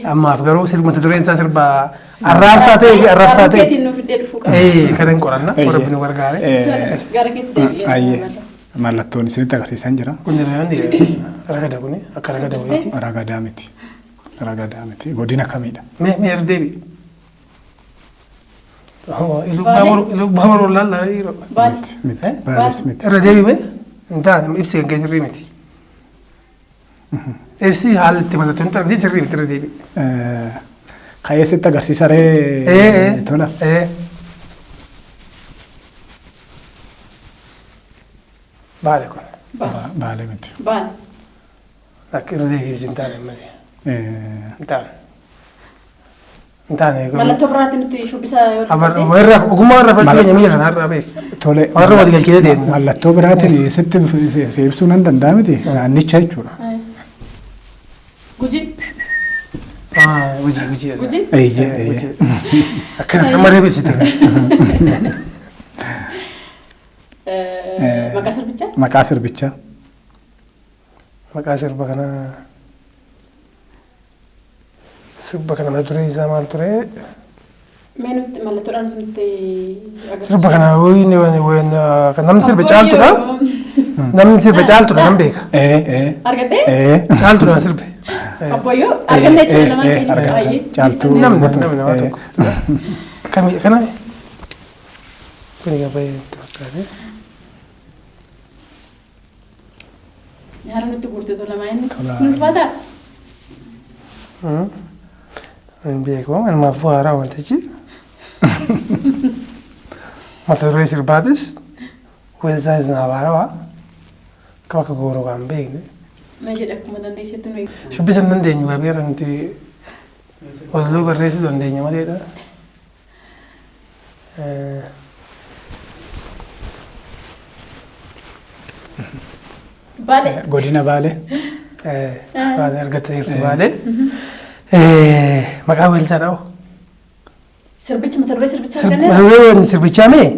Ammaaf garuu mata dureen isaa sirba arraabsaa ta'ee fi arraabsaa ta'e kan hin qoranna warra binu gargaare. Mallattoon isinitti agarsiisan jira. Kun ragada kuni akka ragada wayiiti. Ragadaa miti. Ragadaa miti. Godina kamiidha? Mee erdeebi. Iluu baaburuu laallaa yeroo. Miti. Baaris miti. Irra deebi mee? Hin taane ibsi kan keessirrii miti. Ibsi haala itti mallattoon itti agarsiisa sirrii miti irra deebi. Kayeessitti agarsiisa ree tola. Baale kun. Baale miti. Baale. Akka irra deebiin hin taane ammasi. Hin taane. Hin taane. Mallattoo biraatti nuti shubbisa yoo ta'e. Ogummaa warra fakkii keenya miila kanaa irraa beeku. Tole. Warra wal galchee deemu. Mallattoo biraatiin sitti ibsuu nan danda'a miti. Naannicha jechuudha. Guji. Guji. Guji. Eeyyee. Akkanatti maree ibsite. Maqaa sirbichaa? Maqaa sirbichaa. Maqaa sirba kana sirba kana mata dureen isaa maal ture? Menutti mallattoodhaan isinitti agarsiisa. Sirba kana kan namni sirba caaltudha. Namni sirba caaltudha nan beeka. Argattee? Caaltudha sirbe. Abboyyoo arganne jechuudha lamaan keenya baay'ee. Caaltuu. Namni nama tokko. Kana kuni gabaayee itti fakkaate. Nyaara nutti guurte tola maayinni. Ulfaataa? Hin beeku namaaf haaraa wantichi. Mata duree sirbaatis weellisaa isa abaarawaa akka bakka goonuu kan beekne. Mee jedha akkuma dandeessetti nuyi. Shubbisa hin dandeenyu gabeera nuti walaloo barreessuu dandeenya maleedha. Baale. Godina Baale. Baale argattaniirtu Baale. Maqaa weellisaa dhawu. Sirbicha mata duree sirbicha argannee. Mata duree sirbichaa mee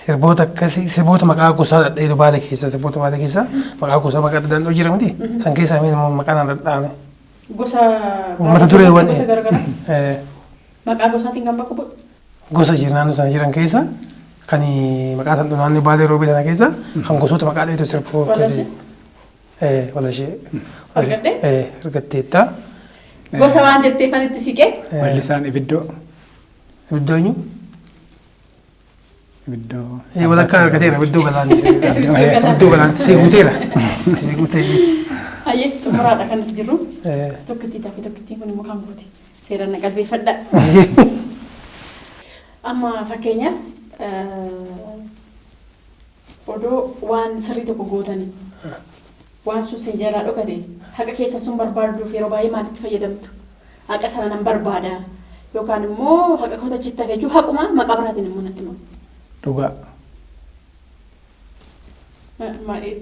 sirboota akkasii sirboota maqaa gosaa dhadheetu Baale keessa sirboota Baale keessa maqaa gosaa maqaa danda'u jira miti san keessaa mee maqaa naan dhadhaame. Gosa. Mata dureewwan. Gosa garagaraa. Maqaa gosaatiin kan bakka bu'u. Gosa naannoo sana jiran keessa kan maqaa san naannoo Baalee roobee sana keessa kan gosoota maqaa dheetu sirboo akkasii. Walashee. Argadhee. Argatteetta. Gosa waan jettee kan itti siqee. Weellisaan Ibiddoo. Ibiddoo eenyu? Ibiddoo. Walakkaa argateera ibiddoo galaanni. Ibiddoo galaanni si guuteera. Si guuteera. Hayyee xumuraadha kan nuti jirru. Tokkittii taafii tokkittiin kun immoo kan gooti. Seeraan na qalbeeffadha. Amma fakkeenyaaf odoo waan sirrii tokko gootanii waan sun sin jalaa dhokate haqa keessa sun barbaaduuf yeroo baay'ee maalitti fayyadamtu? Haqa sana nan barbaada yookaan immoo haqa koota chitta jechuu haquma maqaa biraatiin immoo natti himamu. Dhugaa.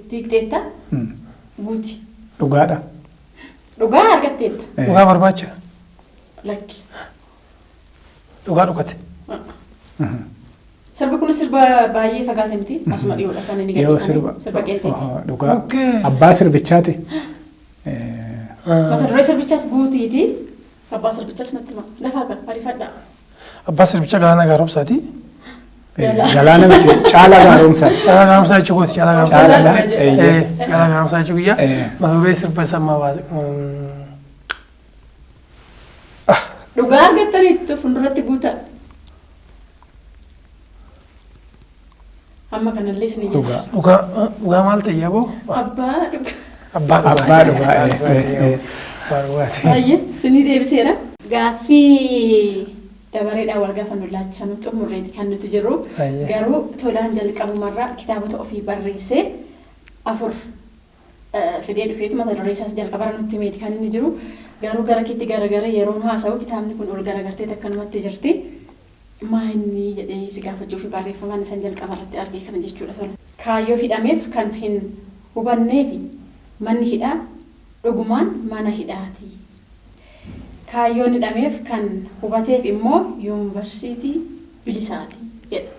Tiikteetta? Guuti. Dhugaadha. Dhugaa argatteetta? Dhugaa barbaacha. Lakki. Dhugaa dhugate. Sirbi kun sirba baay'ee fagaate miti asuma dhiyoodha kan inni Yoo gadhiifame sirba qeenxeeti. Dhugaa. Abbaa sirbichaati. Mata duree sirbichaas guutiiti. Abbaa sirbichaas natti hima. Lafaa kan ariifadha. Abbaa sirbicha Galaanaa Gaaromsaati. Galaana miti Caalaa Gaaromsaa. Caalaa Gaaromsaa jechuu gooti. Caalaa Gaaromsaa. Caalaa Gaaromsaa jechuu guyyaa. Mata duree sirba sammaa baase. Dhugaa argattaniittu fuulduratti guutaa. Amma kanallee isin Dhugaa. Dhugaa maal ta'e yaaboo? Abbaa dhugaa. Abbaa dhugaa. Baay'ee isinii deebiseera. Gaaffii dabareedhaan wal gaafannu laachaa nu xumurreeti kan nuti jirru. Garuu tolaan jalqabumarraa kitaabota ofii barreessee 4 fidee dhufeetu mata duree isaas jalqabara nutti himeeti kan inni jiru. Garuu gara keetti garagara yeroo haasa'u kitaabni kun ol garagartee akkanumatti jirti. Maanni jedhee si gaafachuuf barreeffamaan isaan jalqabarratti argee kana jechuudha tola. Kaayyoo hidhameef kan hin hubannee fi manni hidhaa dhugumaan mana hidhaati. Kaayyoon hidhameef kan hubateef immoo yuunivarsiitii bilisaati jedha.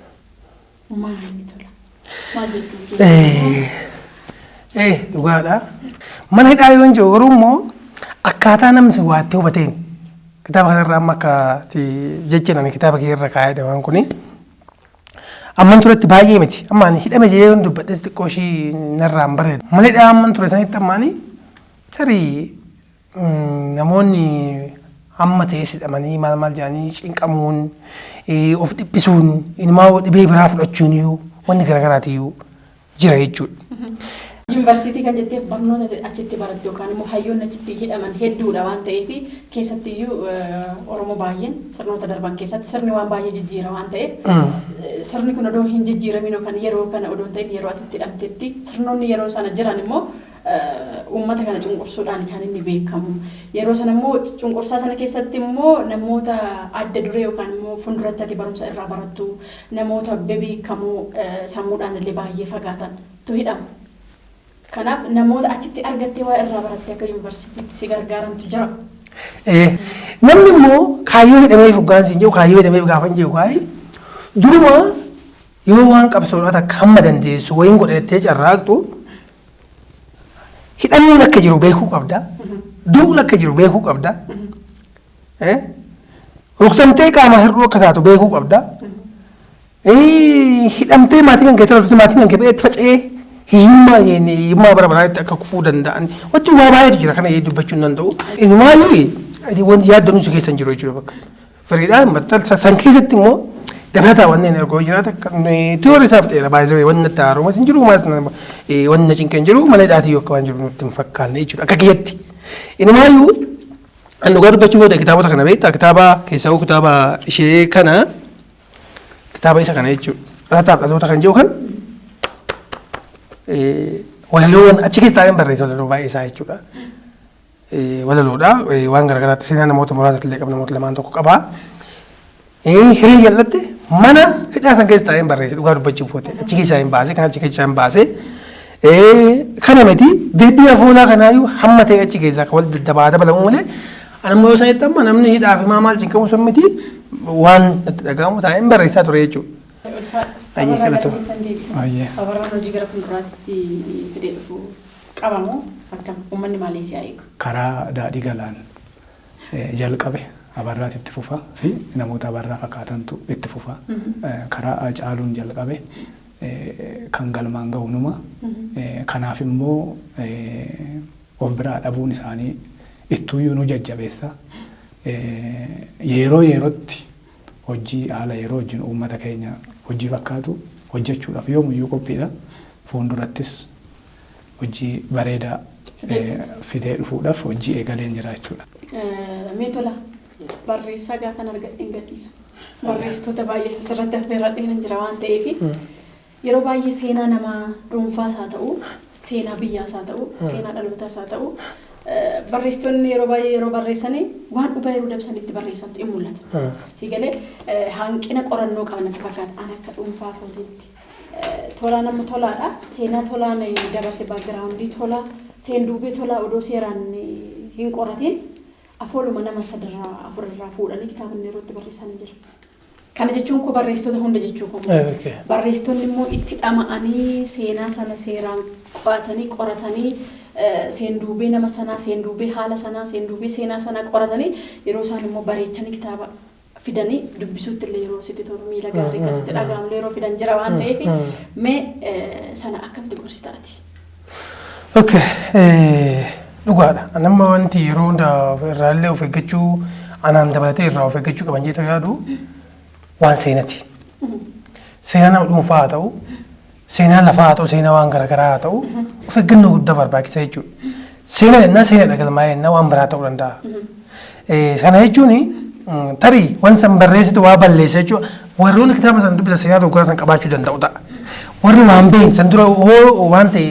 Maanni tola. Maal jechuudha? Dhugaadha. Mana hidhaa yoo hin jiru garuu immoo akkaataa namni waatti hubateen kitaaba kanarraa amma akka jecha nani kitaaba keerra kaa'edha waan kuni. Amman turetti baay'ee miti. Ammaan hidhame jee yoon dubbadhes xiqqoo ishii narraa hin bareedu. Mana hidhaa amman ture sanitti ammaanii tarii namoonni amma ta'es hidhamanii maal maal jedhanii cinqamuun of dhiphisuun ilmaa dhibee biraa fudhachuun iyyuu wanni garaagaraatiyyuu jira jechuudha. Yuunivarsiitii kan jetteef barnoota achitti barattu yookaan immoo hayyoonni achitti hidhaman hedduudha waan ta'eef keessattiyyuu Oromoo baay'een sirnoota darban keessatti sirni waan baay'ee jijjiira waan ta'eef sirni kun odoo hin jijjiiramin yookaan yeroo kana odoo ta'in yeroo atitti hidhamtetti sirnoonni yeroo sana jiran immoo uummata kana cunqursuudhaan kan inni beekamu. Yeroo sana immoo cunqursaa sana keessatti immoo namoota adda duree yookaan immoo fuulduratti ati barumsa irraa barattu namoota bebeekamoo sammuudhaan illee baay'ee fagaatan tu hidhamu. Kanaaf namoota achitti argattee waa irraa barattee akka yuunivarsiitiitti si gargaarantu jira. Namni immoo kaayyoo hidhameef hoggaansi hin jiru kaayyoo hidhameef gaafa hin jiru kaayee duruma yoo waan qabsoodhaa akka hamma dandeessu wayiin godhattee carraaqxu hidhamuun akka jiru beekuu qabda. Du'uun akka jiru beekuu qabda. Ruksamtee qaama hir'uu akka taatu beekuu qabda. Hidhamtee maatii kan keessatti maatii kan keessatti faca'ee hiyyummaa bara baraatti akka kufuu danda'an wajjin waa baay'eetu jira kana dubbachuu hin danda'u. Inumaayyuu wanti yaaddoon su keessa hin jiru jechuudha bakka. Firiidhaan maxxansa san keessatti immoo dabalataa wanneen ergoo jiraata tiyoorii isaaf ta'eera baay'ee wanni natti haaromas hin jiru wanni na cinqee hin jiru mana hidhaatii akka waan jiru nutti hin fakkaanne jechuudha akka kiyyatti. Inumaayyuu an dhugaa dubbachuu booda kitaabota kana beektaa kitaaba keessaa kitaaba ishee kana kitaaba isa kana jechuudha. Dhalaataaf dhaloota kan jiru kan walaloowwan achi keessa taa'een barreessa walaloo baay'ee isaa jechuudha. Walaloodha waan garagaraatti seenaa namoota muraasa illee qaba namoota lamaan tokko qabaa. Hiree jal'atte mana hidhaa san keessa taa'een barreesse dhugaa dubbachuuf foote achi keessaa hin baase kan achi keessaa hin baase kana miti deebii afoolaa kanaayyuu hamma ta'e achi keessaa kan wal dabalamu malee anammoo yoo sanitti amma namni hidhaa fi maal cinqamu sun miti waan natti dhagahamu taa'een barreessaa ture jechuudha. Ayyee galatoom. Abarraan hojii gara fuulduraatti fidee dhufu qabamu akkam uummanni maalii si eegu? Karaa daadhii galaan jalqabe abarraatti itti fufa fi namoota abarraa fakkaatantu itti fufa. Karaa caaluun jalqabe kan galmaan gahu numa. Kanaaf immoo of biraa dhabuun isaanii ittuuyyuu nu jajjabeessa. Yeroo yerootti hojii haala yeroo wajjin uummata keenya hojii fakkaatu hojjechuudhaaf yoomuyyuu qophiidha. Fuuldurattis hojii bareedaa fidee dhufuudhaaf hojii eegaleen jira jechuudha. Meetola barreessaa gaafa argadheen gadhiisu. Barreessitoota baay'ee sirratti affeerradheen jira waan ta'eef yeroo baay'ee seenaa nama dhuunfaas haa ta'u, seenaa biyyaas haa ta'u, seenaa dhalootaas haa ta'u barreessitoonni yeroo baay'ee yeroo barreessanii waan dhugaa yeroo dabsanitti barreessantu in mul'ata. Siigalee hanqina qorannoo qaban natti fakkaata an akka dhuunfaa kootiitti. Tolaa nama tolaadha. Seenaa tolaan dabarse baagiraawundii tolaa seenduubee tolaa odoo seeraan hin qoratiin afooluma nama sadarraa afurarraa fuudhanii kitaabni yerootti barreessanii jira. Kana jechuun koo barreessitoota hunda jechuu koo barreessitoonni immoo itti dhama'anii seenaa sana seeraan qo'atanii qoratanii seenduubee nama sanaa seenduubee haala sanaa seenduubee seenaa sanaa qoratanii yeroo isaan immoo bareechanii kitaaba fidanii dubbisuutti illee yeroo sitti tolu miila gaarii keessatti dhagahamlee yeroo fidan jira waan ta'eef mee sana akkamitti gorsitaati? Dhugaadha. Nama wanti yeroo hunda irraallee of eeggachuu anaan dabalatee irraa of eeggachuu qaban jettee yaadu waan seenati. Seenaa nama dhuunfaa haa ta'u, seenaa lafaa haa ta'u, seenaa waan garaagaraa haa ta'u, of eeggannoo guddaa barbaachisa jechuudha. Seenaa jennaan seenaa galmaa jennaan waan biraa ta'uu danda'a. Sana jechuun tarii waan san barreessitu waa balleessa jechuudha. Warroonni kitaaba san dubbisa seenaa doggoraa san qabaachuu danda'u ta'a. Warri waan beekan san dura waan ta'e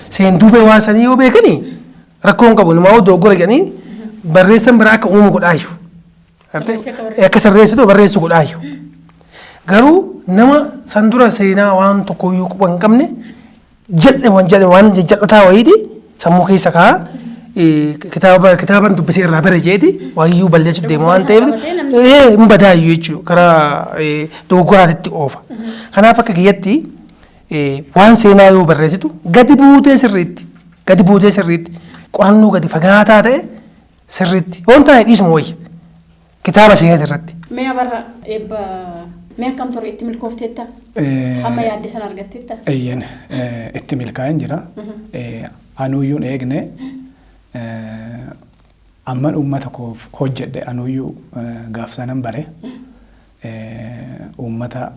seenduubee waan sanii yoo beekanii rakkoon qabu namaa dogoggora jedhanii barreessan biraa akka uumu godhaayu. Akka sirreessitu barreessu godhaayu. Garuu nama san dura seenaa waan tokkoyyuu quba hin qabne waan jal'ataa wayiiti sammuu keessa kaa'a. Kitaaban dubbisee irraa bare jeeti waayyuu balleessuuf deema waan ta'eef hin badaayyuu jechuudha karaa dogoggoraatitti oofa. Kanaaf akka kiyyatti waan seenaa yoo barreessitu gadi buutee sirriitti qorannoo gadi fagaataa ta'e sirriitti yoon taa'e dhiisuma wayya kitaaba seenaa irratti. Mee abarra eebba mee akkam ture itti milkoofteetta? Hamma yaadde sana argatteetta? Eeyyan itti milkaa'een jira. Anuuyyuun eegne amman uummata koof hojjedhe anuuyyuu gaafsanan bare uummata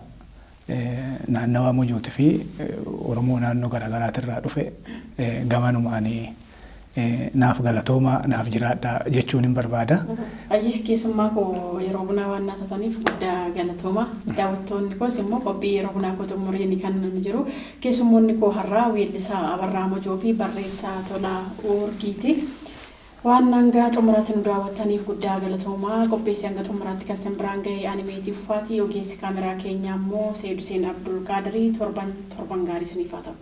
naannawaa mujuutii fi Oromoo naannoo garaagaraatirraa dhufe gamanumaanii naaf galatoomaa naaf jiraadhaa jechuun hin barbaada. Ayyee keessummaa koo yeroo bunaa waan naatataniif guddaa galatoomaa. Daawwattoonni koos immoo qophii yeroo bunaa koo xumuranii kan jiru. Keessummoonni koo har'aa weellisaa Abarraa Mojoo fi barreessaa Tolaa Urgiiti. Waan nangaa xumuraatti nu daawwattaniif guddaa galatoomaa. Qopheessi hanga xumuraatti kan sin biraan ga'e animeetii uffaati ogeessi kaameraa keenyaa immoo Seeduseen Abdul Qaadirii torban gaarii isiniif haa ta'u.